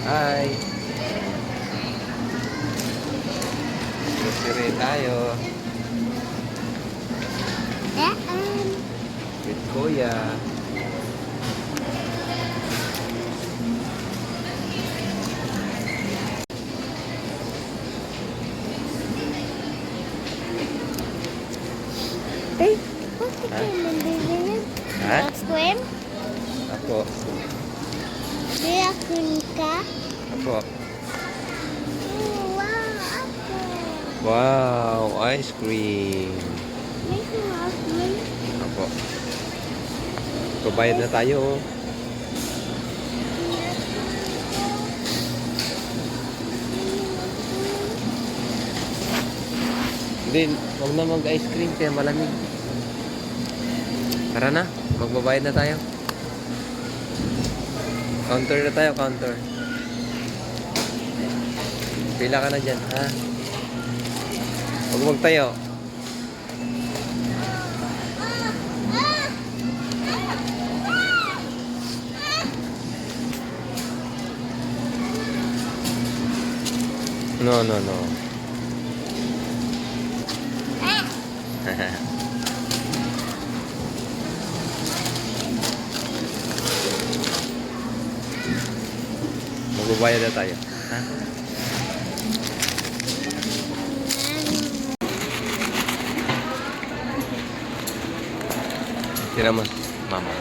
Hi! Grocery tayo. With Kuya. Bakit kayo nandito? Ha? Ice cream? Apo. Kaya cream ka? Apo. Wow, ako. Wow! Ice cream. May kumakain. Apo. Pabayad na tayo. Oh. Hindi, huwag na mag-ice cream kaya malamig. Tara na, magbabayad na tayo. Counter na tayo, counter. Pila ka na dyan, ha? Huwag magtayo. No, no, no. Magbabayad na tayo. Ha? Tira mo, mama.